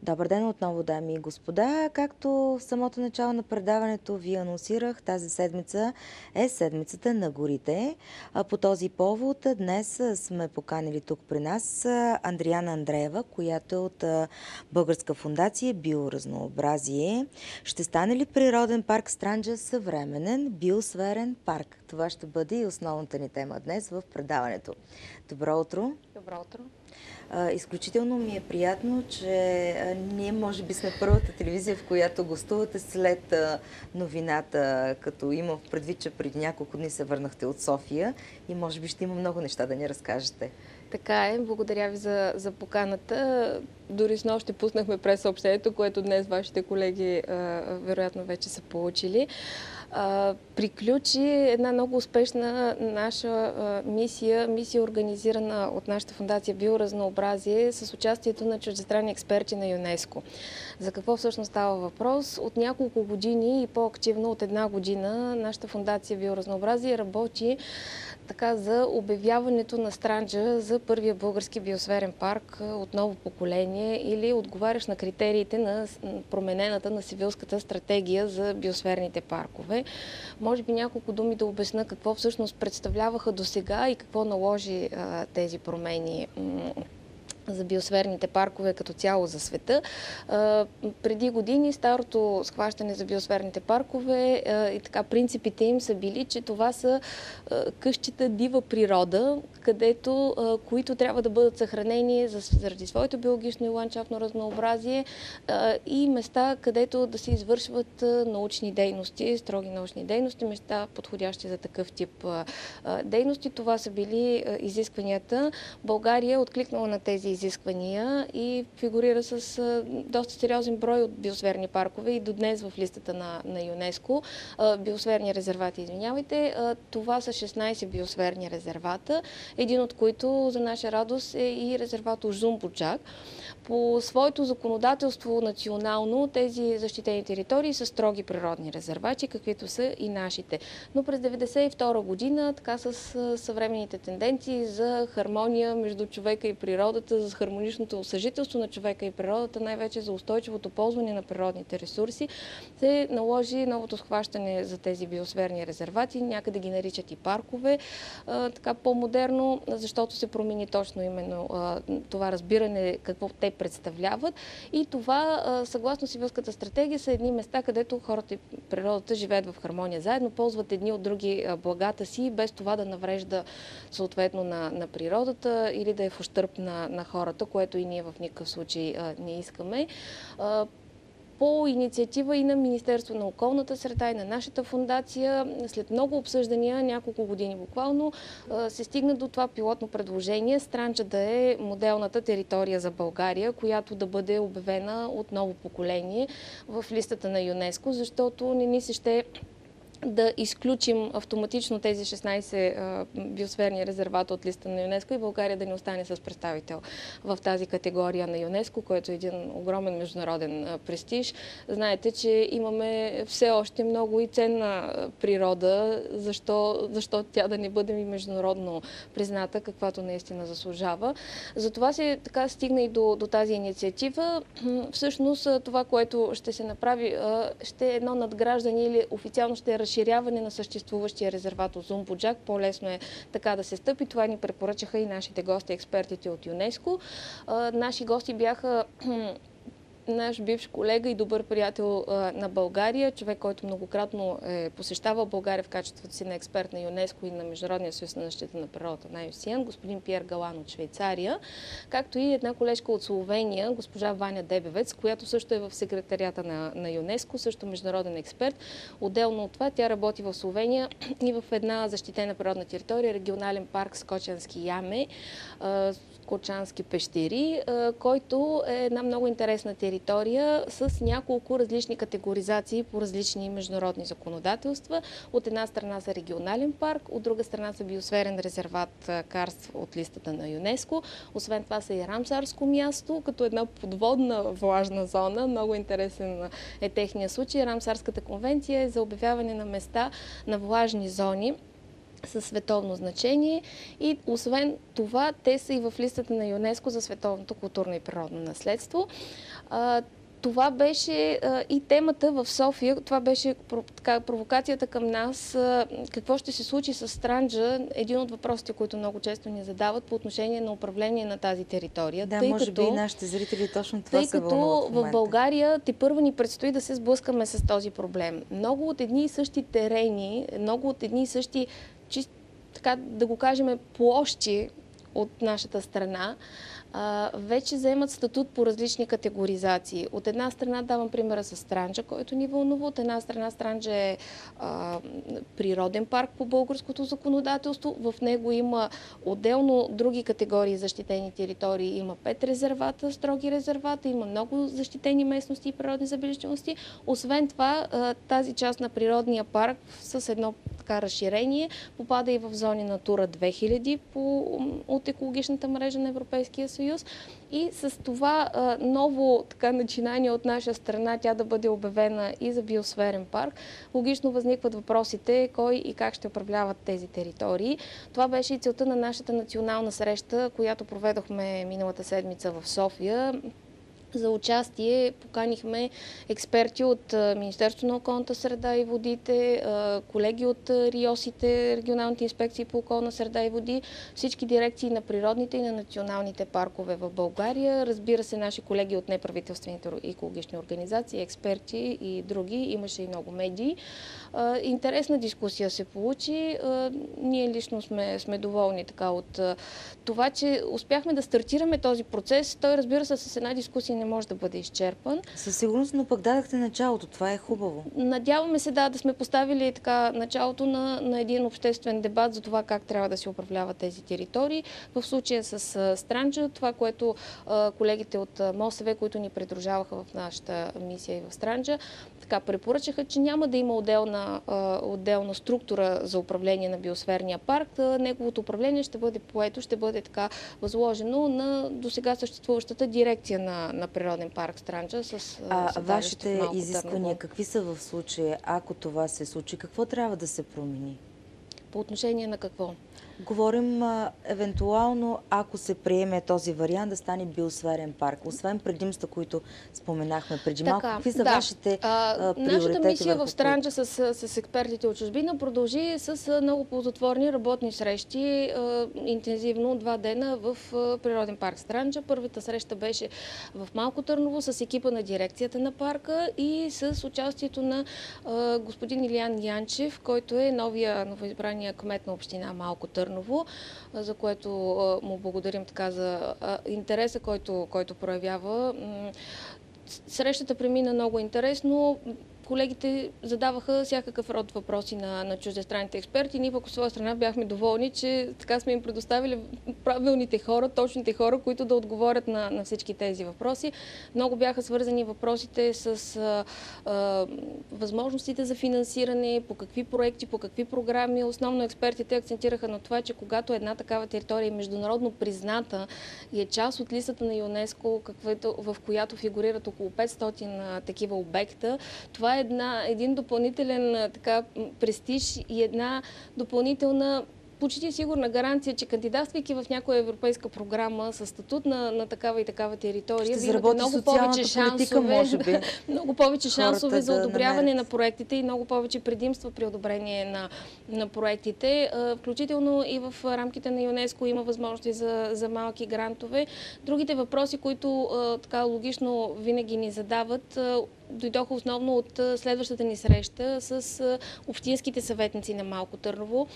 Добър ден отново, дами и господа. Както в самото начало на предаването ви анонсирах, тази седмица е седмицата на горите. По този повод днес сме поканили тук при нас Андриана Андреева, която е от Българска фондация Биоразнообразие. Ще стане ли природен парк Странджа съвременен биосферен парк? Това ще бъде и основната ни тема днес в предаването. Добро утро! Добро утро! Изключително ми е приятно, че ние може би сме първата телевизия, в която гостувате след новината, като имам предвид, че преди няколко дни се върнахте от София и може би ще има много неща да ни разкажете. Така е, благодаря ви за поканата. Дори снощи пуснахме през съобщението, което днес вашите колеги вероятно вече са получили. Приключи една много успешна наша мисия, организирана от нашата фондация Биоразнообразие с участието на чуждестранни експерти на ЮНЕСКО. За какво всъщност става въпрос? От няколко години и по-активно от една година нашата фондация Биоразнообразие работи така за обявяването на Странджа за първия български биосферен парк от ново поколение или отговарящ на критериите на променената на Севилската стратегия за биосферните паркове. Може би няколко думи да обясна какво всъщност представляваха досега и какво наложи тези промени за биосферните паркове като цяло за света. Преди години старото схващане за биосферните паркове и така принципите им са били, че това са къщите дива природа, които трябва да бъдат съхранени заради своето биологично и ландшафтно разнообразие и места, където да се извършват научни дейности, строги научни дейности, места подходящи за такъв тип дейности. Това са били изискванията. България е откликнала на тези изисквания и фигурира с доста сериозен брой от биосферни паркове и до днес в листата на ЮНЕСКО. Биосферни резервати, извинявайте. Това са 16 биосферни резервата, един от които за наша радост е и резерват Узун Буджак. По своето законодателство национално тези защитени територии са строги природни резервати, каквито са и нашите. Но през 1992 година, така с съвременните тенденции за хармония между човека и природата, за хармоничното съжителство на човека и природата, най-вече за устойчивото ползване на природните ресурси, се наложи новото схващане за тези биосферни резервати. Някъде ги наричат и паркове, така по-модерно, защото се промени точно именно това разбиране, какво те представляват. И това, съгласно Севилската стратегия, са едни места, където хората и природата живеят в хармония заедно, ползват едни от други благата си, без това да наврежда съответно на природата или да е в ущърб на хората, което и ние в никакъв случай не искаме. По инициатива и на Министерство на околната среда и на нашата фондация, след много обсъждания, няколко години буквално, се стигна до това пилотно предложение Странджа да е моделната територия за България, която да бъде обявена от ново поколение в листата на ЮНЕСКО, защото не ни се ще да изключим автоматично тези 16 биосферни резервата от листа на ЮНЕСКО и България да не остане с представител в тази категория на ЮНЕСКО, който е един огромен международен престиж. Знаете, че имаме все още много и ценна природа, защо тя да не бъде и международно призната, каквато наистина заслужава. Затова се така стигна и до тази инициатива. Всъщност това, което ще се направи, ще е едно надграждане или официално ще е разширяване на съществуващия резерват Узун Буджак. По-лесно е така да се стъпи. Това ни препоръчаха и нашите гости, експертите от ЮНЕСКО. Наши гости бяха наш бивш колега и добър приятел на България, човек, който многократно е посещавал България в качеството си на експерт на ЮНЕСКО и на Международния съюз на защита на природата на IUCN, господин Пиер Галан от Швейцария, както и една колежка от Словения, госпожа Ваня Дебевец, която също е в секретарията на ЮНЕСКО, също международен експерт. Отделно от това тя работи в Словения и в една защитена природна територия, регионален парк Скочански яме, Скочански пещери, който е една много интересна територия с няколко различни категоризации по различни международни законодателства. От една страна са регионален парк, от друга страна са биосферен резерват Карст от листата на ЮНЕСКО. Освен това са и Рамсарско място, като една подводна влажна зона. Много интересен е техния случай. Рамсарската конвенция е за обявяване на места на влажни зони със световно значение и освен това те са и в листата на ЮНЕСКО за световното културно и природно наследство. Това беше и темата в София, това беше провокацията към нас. Какво ще се случи с Странджа? Един от въпросите, които много често ни задават по отношение на управление на тази територия. Да, може би и нашите зрители точно това се вълнуват в момента. В България тепърва ни предстои да се сблъскаме с този проблем. Много от едни и същи терени, много от едни и същи, така да го кажем, площи от нашата страна, вече заемат статут по различни категоризации. От една страна давам примера с Странджа, който ни вълнува. От една страна Странджа е природен парк по българското законодателство. В него има отделно други категории защитени територии. Има 5 резервата, строги резервата, има много защитени местности и природни забележителности. Освен това, тази част на природния парк с едно така разширение попада и в зони Натура 2000 от екологичната мрежа на Европейския съюз. И с това ново начинание от наша страна, тя да бъде обявена и за биосферен парк, логично възникват въпросите кой и как ще управляват тези територии. Това беше и целта на нашата национална среща, която проведохме миналата седмица в София. За участие поканихме експерти от Министерството на околната среда и водите, колеги от РИОСите, регионалните инспекции по околна среда и води, всички дирекции на природните и на националните паркове в България, разбира се, наши колеги от неправителствените екологични организации, експерти и други, имаше и много медии. Интересна дискусия се получи. Ние лично сме доволни така от това, че успяхме да стартираме този процес. Той, разбира се, с една дискусия не може да бъде изчерпан. Със сигурност, но пък дадахте началото. Това е хубаво. Надяваме се да сме поставили така началото на един обществен дебат за това как трябва да се управляват тези територии. В случая с Странджа, това, което колегите от МОСВ, които ни придружаваха в нашата мисия и в Странджа, така препоръчаха, че няма да има отделна структура за управление на биосферния парк. Неговото управление ще бъде поето, ще бъде така възложено на досега съществуващата дирекция на Природен парк Странджа с вашите изисквания какви са в случая, ако това се случи? Какво трябва да се промени? По отношение на какво? Говорим евентуално, ако се приеме този вариант, да стане биосферен парк. Освен предимства, които споменахме преди малко, какви са вашите приоритети? Нашата мисия в Странджа с експертите от чужбина продължи с много ползотворни работни срещи, интензивно 2 дена в Природен парк Странджа. Първата среща беше в Малко Търново с екипа на дирекцията на парка и с участието на господин Илиян Янчев, който е новоизбрания кмет на община Малко Търново, за което му благодарим така за интереса, който проявява. Срещата премина много интересно. Колегите задаваха всякакъв род въпроси на чуждестранните експерти. Ние пък от своя страна бяхме доволни, че така сме им предоставили правилните хора, точните хора, които да отговорят на всички тези въпроси. Много бяха свързани въпросите с възможностите за финансиране, по какви проекти, по какви програми. Основно експертите акцентираха на това, че когато една такава територия е международно призната и е част от листата на ЮНЕСКО, в която фигурират около 500 такива обекта, това е един допълнителен престиж и една допълнителна почти сигурна гаранция, че кандидатствайки в някоя европейска програма със статут на такава и такава територия, ще заработи много повече шансове, може би. Много повече шансове за одобряване на проектите и много повече предимства при одобрение на проектите. Включително и в рамките на ЮНЕСКО има възможности за малки грантове. Другите въпроси, които така логично винаги ни задават, дойдоха основно от следващата ни среща с общинските съветници на Малко Търново,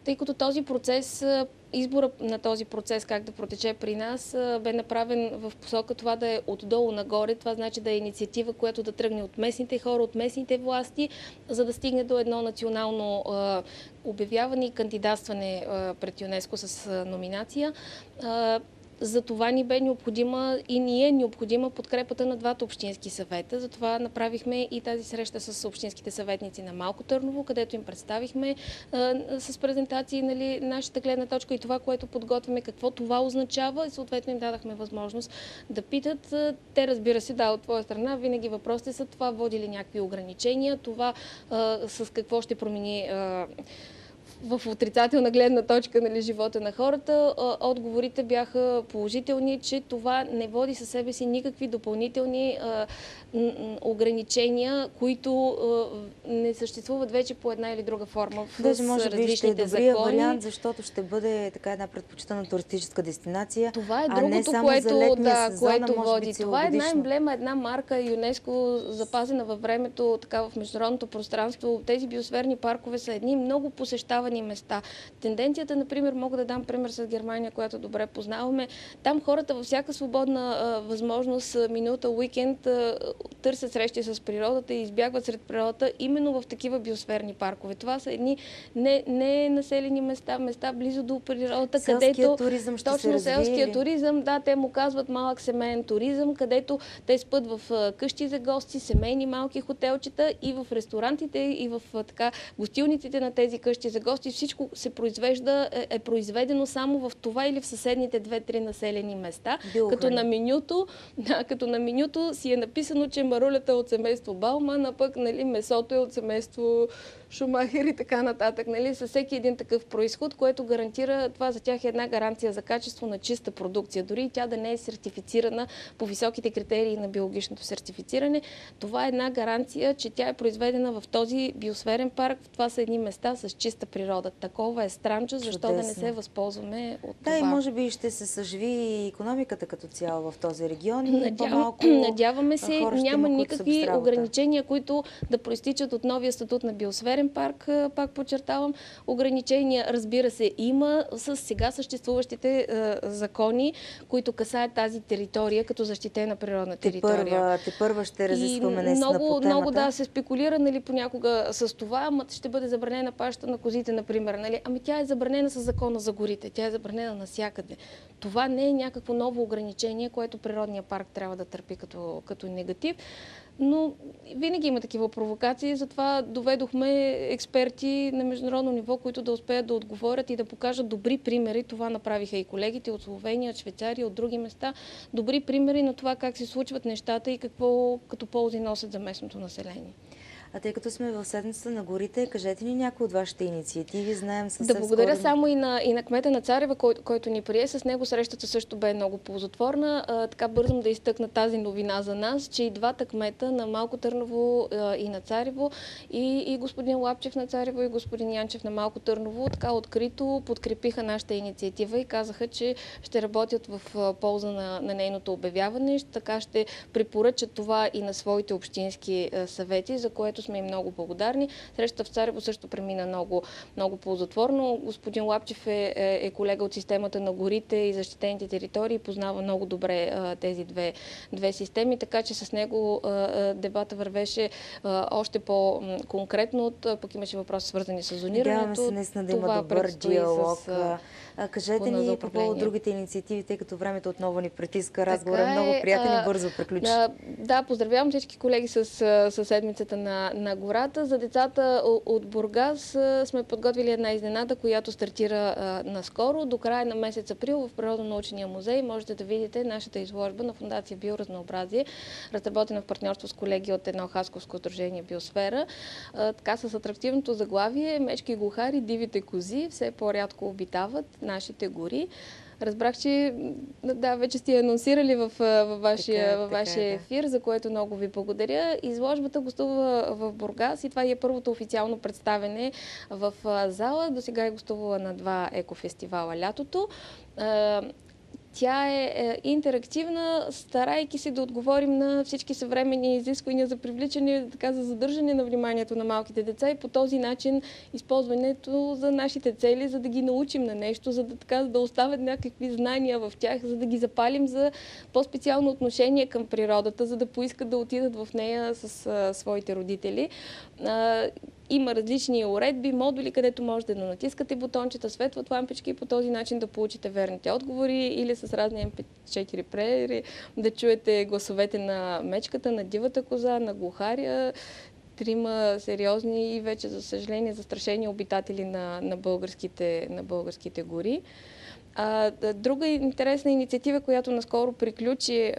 тъй като този процес, избора на този процес как да протече при нас бе направен в посока това да е отдолу нагоре. Това значи да е инициатива, която да тръгне от местните хора, от местните власти, за да стигне до едно национално обявяване и кандидатстване пред ЮНЕСКО с номинация. За това ни бе необходима и ни е необходима подкрепата на двата общински съвета. Затова направихме и тази среща с общинските съветници на Малко Търново, където им представихме с презентации нашата гледна точка и това, което подготвяме, какво това означава и съответно им дадахме възможност да питат. Те, разбира се, от твоя страна винаги въпросите са това води ли някакви ограничения, това с какво ще промени в отрицателна гледна точка, нали, живота на хората. Отговорите бяха положителни, че това не води със себе си никакви допълнителни ограничения, които не съществуват вече по една или друга форма в Даже може би ще е различните добрия закони. вариант, защото ще бъде така една предпочитана туристическа дестинация, Това е а не другото, само което, за летния сезон, което може би води. Това е една целогодишно. емблема, една марка ЮНЕСКО, запазена във времето, така в международното пространство. Тези биосферни паркове са едни много посещавани места. Тенденцията, например, мога да дам пример с Германия, която добре познаваме. Там хората във всяка свободна възможност, минута, уикенд, търсят срещи с природата и избягват сред природата именно в такива биосферни паркове. Това са едни не населени места, места близо до природата, Селския където туризъм ще се точно развие селския ли? туризъм, да, те му казват малък семейен туризъм, където те спят в къщи за гости, семейни малки хотелчета и в ресторантите и в така гостилниците на тези къщи за гости. Всичко се произвежда, е произведено само в това или в съседните 2-3 населени места. Като на менюто си е написано, че марулята е от семейство Бауман, а пък, нали, месото е от семейство Шумахер и така нататък. Нали, със всеки един такъв происход, което гарантира, това за тях е една гаранция за качество на чиста продукция. Дори и тя да не е сертифицирана по високите критерии на биологичното сертифициране, това е една гаранция, че тя е произведена в този биосферен парк. Това са едни места с чиста природа. Такова е Странджа, защо да не се възползваме от това? Да, и може би ще се съживи икономиката като цяло в този регион и надяваме се, няма никакви ограничения, ограничения, които да проистичат от новия статут на биосферен парк, пак подчертавам. Ограничения, разбира се, има с сега съществуващите закони, които касаят тази територия като защитена природна територия. Те първа ще разискваме наистина по темата. Много да се спекулира, нали, понякога с това, ама ще бъде забранена паща на козите, например. Нали? Ами тя е забранена с закона за горите, тя е забранена навсякъде. Това не е някакво ново ограничение, което природния парк трябва да търпи като негатив. Но винаги има такива провокации, затова доведохме експерти на международно ниво, които да успеят да отговорят и да покажат добри примери. Това направиха и колегите от Словения, от Швейцария, от други места. Добри примери на това как се случват нещата и какво като ползи носят за местното население. А тъй като сме в седмицата на горите, кажете ни някои от вашите инициативи. Знаем съвсем Да благодаря скоро... само и на кмета на Царева, който ни прие. С него срещата също бе много ползотворна. Така бързам да изтъкна тази новина за нас, че и двата кмета на Малко Търново и на Царево, и господин Лапчев на Царево, и господин Янчев на Малко Търново, така открито подкрепиха нашата инициатива и казаха, че ще работят в полза на нейното обявяване. Така ще препоръчат това и на своите общински съвети, за което сме и много благодарни. Срещата в Царево също премина много ползотворно. Господин Лапчев е колега от системата на горите и защитените територии, познава много добре тези две системи, така че с него дебата вървеше още по-конкретно, пък имаше въпроси свързани с зонирането. Надяваме се наистина да има добър диалог. Кажете ни по повод другите инициативи, тъй като времето отново ни притиска. Разговорът е много приятен и бързо приключи. Да, поздравявам всички колеги с седмицата на гората. За децата от Бургас сме подготвили една изненада, която стартира наскоро. До края на месец април в Природно-научния музей можете да видите нашата изложба на Фондация Биоразнообразие, разработена в партньорство с колеги от едно хасковско сдружение Биосфера. Така с атрактивното заглавие "Мечки и глухари, дивите кози все по-рядко обитават нашите гори". Разбрах, че да, вече сте анонсирали във вашия ефир, за което много ви благодаря. Изложбата гостува в Бургас и това е първото официално представене в зала. До сега е гостувала на 2 екофестивала лятото. Тя е интерактивна, старайки се да отговорим на всички съвременни изисквания за привличане, така за задържане на вниманието на малките деца и по този начин използването за нашите цели, за да ги научим на нещо, за да оставят някакви знания в тях, за да ги запалим за по-специално отношение към природата, за да поискат да отидат в нея с своите родители. Има различни уредби, модули, където можете да натискате бутончета, светват лампички и по този начин да получите верните отговори или с разни MP4 плеери да чуете гласовете на мечката, на дивата коза, на глухаря. 3 сериозни и вече, за съжаление, застрашени обитатели на българските гори. Друга интересна инициатива, която наскоро приключи,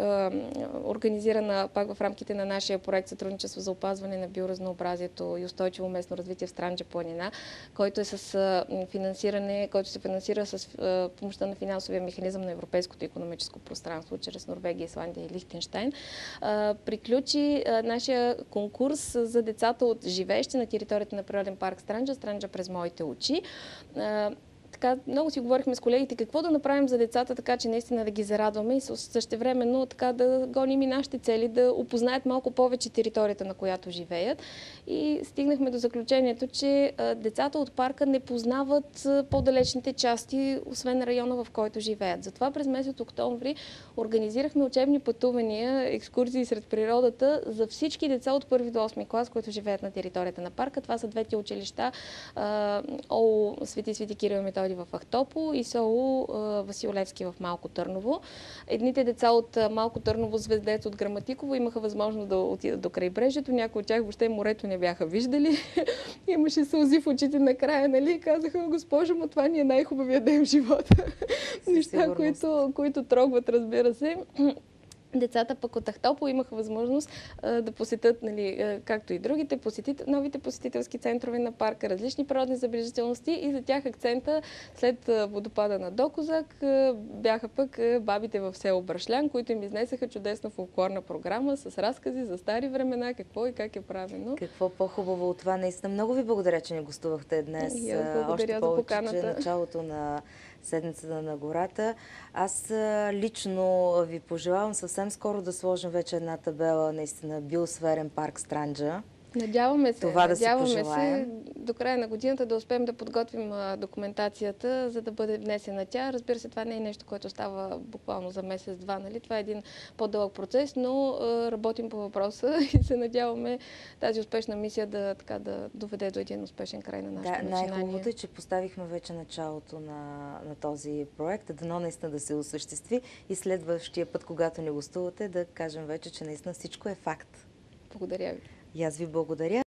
организирана пак в рамките на нашия проект Сътрудничество за опазване на биоразнообразието и устойчиво местно развитие в Странджа планина, който е с финансиране, който се финансира с помощта на финансовия механизъм на Европейското икономическо пространство, чрез Норвегия, Исландия и Лихтенщайн. Приключи нашия конкурс за децата от живеещи на територията на природен парк Странджа, Странджа през моите очи. Така, много си говорихме с колегите какво да направим за децата, така че наистина да ги зарадваме и същевременно така да гоним и нашите цели, да опознаят малко повече територията, на която живеят. И стигнахме до заключението, че децата от парка не познават по-далечните части, освен района, в който живеят. Затова през месец октомври организирахме учебни пътувания, екскурзии сред природата за всички деца от 1 до 8 клас, които живеят на територията на парка. Това са двете училища ОУ Свети Кирил и Методий в Ахтопол и СОУ Васил Левски в Малко Търново. Едните деца от Малко Търново, Звездец от Граматиково, имаха възможност да отидат до крайбрежието. Някои от тях въобще морето не бяха виждали. Имаше сълзи в очите накрая, нали? Казаха: госпожо, но това ни е най-хубавия ден в живота. Неща, които трогват, разбира се. Децата пък от Ахтопол имаха възможност да посетят, нали, както и другите, новите посетителски центрове на парка, различни природни забележителности, и за тях акцента след водопада на Докозак бяха пък бабите в село Брашлян, които им изнесаха чудесна фолклорна програма с разкази за стари времена, какво и как е правено. Какво по-хубаво от това. Наистина много ви благодаря, че ни гостувахте днес. Благодаря за поканата. Че началото на седмицата на гората. Аз лично ви пожелавам съвсем скоро да сложим вече една табела, наистина биосферен парк Странджа. Надяваме се. Това Надяваме се до края на годината да успеем да подготвим документацията, за да бъде внесена тя. Разбира се, това не е нещо, което става буквално за месец-два, нали? Това е един по-дълъг процес, но работим по въпроса и се надяваме тази успешна мисия да доведе до един успешен край на нашето начинание. Най-хубавото е, че поставихме вече началото на този проект. Дано наистина да се осъществи и следващия път, когато ни гостувате, да кажем вече, че наистина всичко е факт. Благодаря ви. И аз ви благодаря.